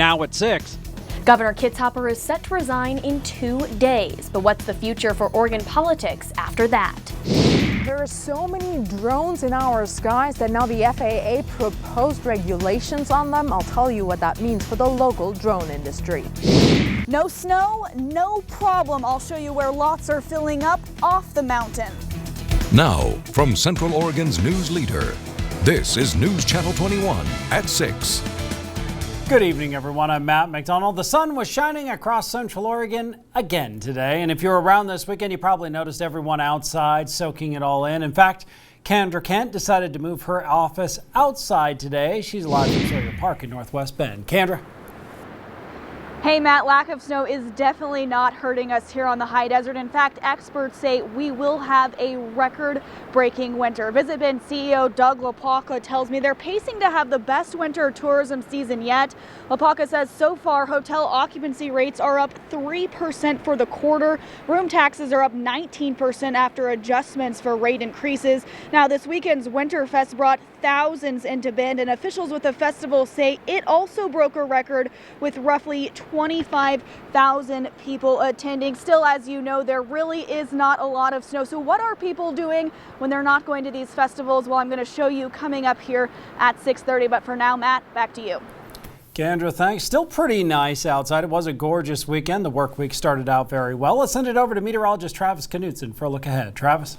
now at 6. Governor Kitzhaber is set to resign in 2 days. But what's the future for Oregon politics after that? There are so many drones in our skies that now the FAA proposed regulations on them. I'll tell you what that means for the local drone industry. No snow, no problem. I'll show you where lots are filling up off the mountain. Now, from Central Oregon's news leader, this is News Channel 21 at 6. Good evening, everyone. I'm Matt McDonald. The sun was shining across Central Oregon again today. And if you're around this weekend, you probably noticed everyone outside soaking it all in. In fact, Kendra Kent decided to move her office outside today. She's live from Sawyer Park in Northwest Bend. Kendra. Hey Matt, lack of snow is definitely not hurting us here on the high desert. In fact, experts say we will have a record-breaking winter. Visit Bend CEO Doug LaPaca tells me they're pacing to have the best winter tourism season yet. LaPaca says so far hotel occupancy rates are up 3% for the quarter. Room taxes are up 19% after adjustments for rate increases. Now this weekend's Winterfest brought thousands into Bend, and officials with the festival say it also broke a record with roughly 25,000 people attending. Still, as you know, there really is not a lot of snow. So what are people doing when they're not going to these festivals? Well, I'm going to show you coming up here at 6:30. But for now, Matt, back to you. Kendra, thanks. Still pretty nice outside. It was a gorgeous weekend. The work week started out very well. Let's send it over to meteorologist Travis Knutson for a look ahead. Travis?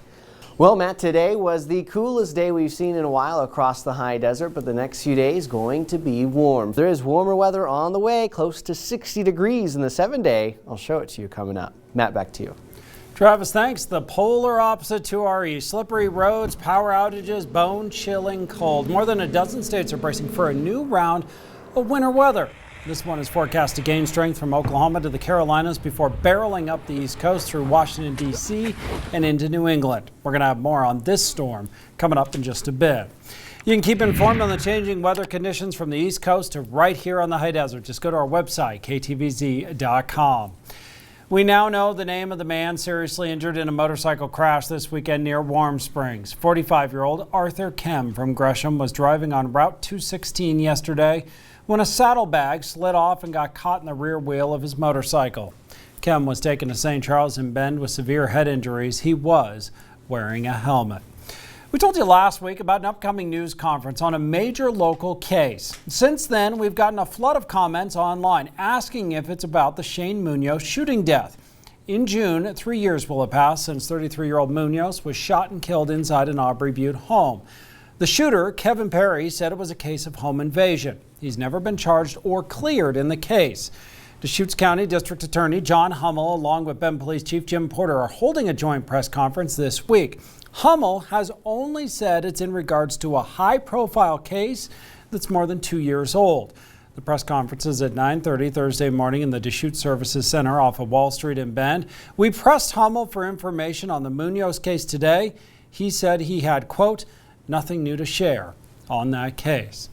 Well, Matt, today was the coolest day we've seen in a while across the high desert, but the next few days going to be warm. There is warmer weather on the way, close to 60 degrees in the 7-day. I'll show it to you coming up. Matt, back to you. Travis, thanks. The polar opposite to our east. Slippery roads, power outages, bone-chilling cold. More than a dozen states are bracing for a new round of winter weather. This one is forecast to gain strength from Oklahoma to the Carolinas before barreling up the East Coast through Washington, D.C. and into New England. We're going to have more on this storm coming up in just a bit. You can keep informed on the changing weather conditions from the East Coast to right here on the high desert. Just go to our website, KTVZ.com. We now know the name of the man seriously injured in a motorcycle crash this weekend near Warm Springs. 45-year-old Arthur Kem from Gresham was driving on Route 216 yesterday when a saddlebag slid off and got caught in the rear wheel of his motorcycle. Kem was taken to St. Charles in Bend with severe head injuries. He was wearing a helmet. We told you last week about an upcoming news conference on a major local case. Since then, we've gotten a flood of comments online asking if it's about the Shane Munoz shooting death. In June, 3 years will have passed since 33-year-old Munoz was shot and killed inside an Aubrey Butte home. The shooter, Kevin Perry, said it was a case of home invasion. He's never been charged or cleared in the case. Deschutes County District Attorney John Hummel, along with Bend Police Chief Jim Porter, are holding a joint press conference this week. Hummel has only said it's in regards to a high-profile case that's more than 2 years old. The press conference is at 9:30 Thursday morning in the Deschutes Services Center off of Wall Street in Bend. We pressed Hummel for information on the Munoz case today. He said he had, quote, nothing new to share on that case.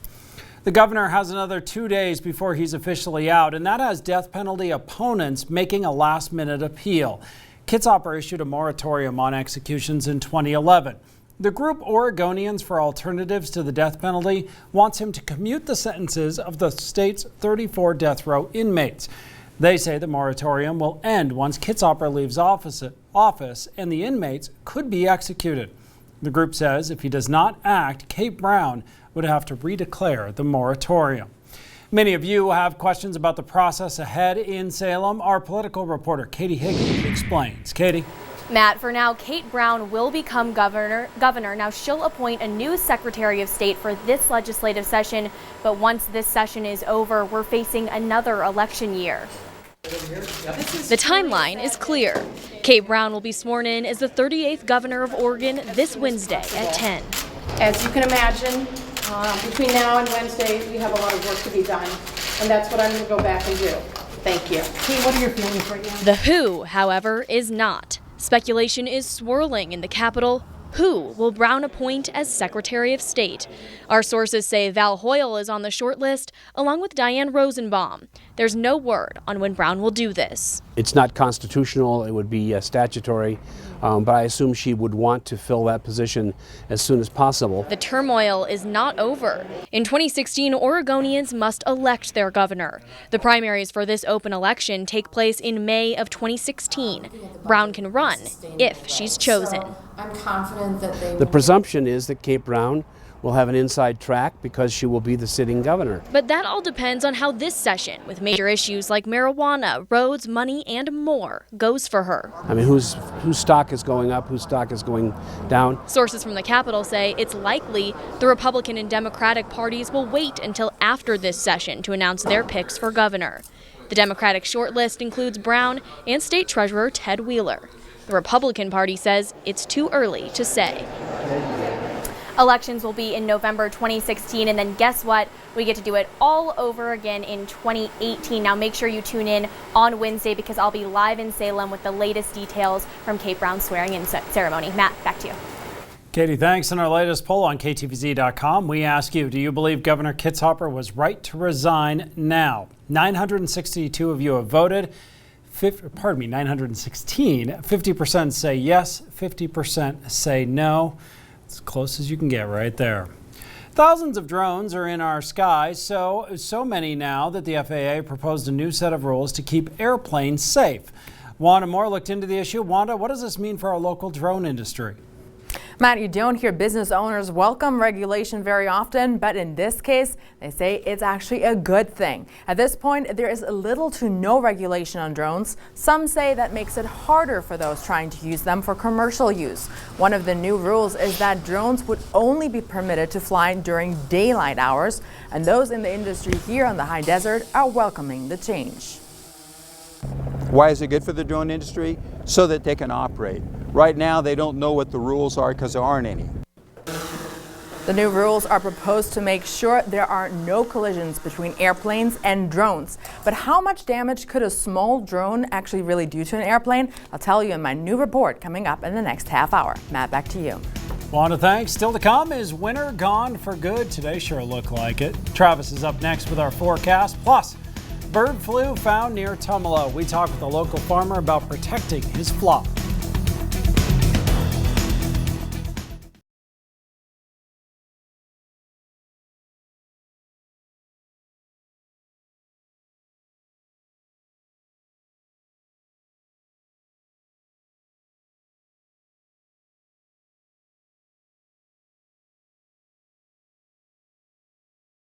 The governor has another 2 days before he's officially out, and that has death penalty opponents making a last-minute appeal. Kitzhaber issued a moratorium on executions in 2011. The group Oregonians for Alternatives to the Death Penalty wants him to commute the sentences of the state's 34 death row inmates. They say the moratorium will end once Kitzhaber leaves office and the inmates could be executed. The group says if he does not act, Kate Brown would have to redeclare the moratorium. Many of you have questions about the process ahead in Salem. Our political reporter, Katie Higgins, explains. Katie? Matt, for now, Kate Brown will become governor. Now, she'll appoint a new Secretary of State for this legislative session. But once this session is over, we're facing another election year. The timeline is clear. Kate Brown will be sworn in as the 38th governor of Oregon this Wednesday at 10. As you can imagine, between now and Wednesday, we have a lot of work to be done, and that's what I'm going to go back and do. Thank you. Kate, what are your feelings right now? The who, however, is not. Speculation is swirling in the Capitol. Who will Brown appoint as Secretary of State? Our sources say Val Hoyle is on the short list, along with Diane Rosenbaum. There's no word on when Brown will do this. It's not constitutional, it would be statutory, but I assume she would want to fill that position as soon as possible. The turmoil is not over. In 2016, Oregonians must elect their governor. The primaries for this open election take place in May of 2016. Brown can run if she's chosen. I'm confident that they The presumption is that Kate Brown will have an inside track because she will be the sitting governor. But that all depends on how this session, with major issues like marijuana, roads, money, and more, goes for her. I mean, whose stock is going up, whose stock is going down? Sources from the Capitol say it's likely the Republican and Democratic parties will wait until after this session to announce their picks for governor. The Democratic shortlist includes Brown and State Treasurer Ted Wheeler. The Republican Party says it's too early to say. Elections will be in November 2016, and then guess what? We get to do it all over again in 2018. Now make sure you tune in on Wednesday because I'll be live in Salem with the latest details from Kate Brown's swearing-in ceremony. Matt, back to you. Katie, thanks. In our latest poll on KTVZ.com, we ask you, do you believe Governor Kitzhaber was right to resign now? 962 of you have voted. 916. 50% say yes, 50% say no. As close as you can get right there. Thousands of drones are in our skies, so many now that the FAA proposed a new set of rules to keep airplanes safe. Wanda Moore looked into the issue. Wanda, what does this mean for our local drone industry? Matt, you don't hear business owners welcome regulation very often, but in this case, they say it's actually a good thing. At this point, there is little to no regulation on drones. Some say that makes it harder for those trying to use them for commercial use. One of the new rules is that drones would only be permitted to fly during daylight hours, and those in the industry here on the high desert are welcoming the change. Why is it good for the drone industry? So that they can operate. Right now, they don't know what the rules are because there aren't any. The new rules are proposed to make sure there are no collisions between airplanes and drones. But how much damage could a small drone actually really do to an airplane? I'll tell you in my new report coming up in the next half hour. Matt, back to you. Wanda, thanks. Still to come, is winter gone for good? Today sure looked like it. Travis is up next with our forecast. Plus, bird flu found near Tumalo. We talk with a local farmer about protecting his flock.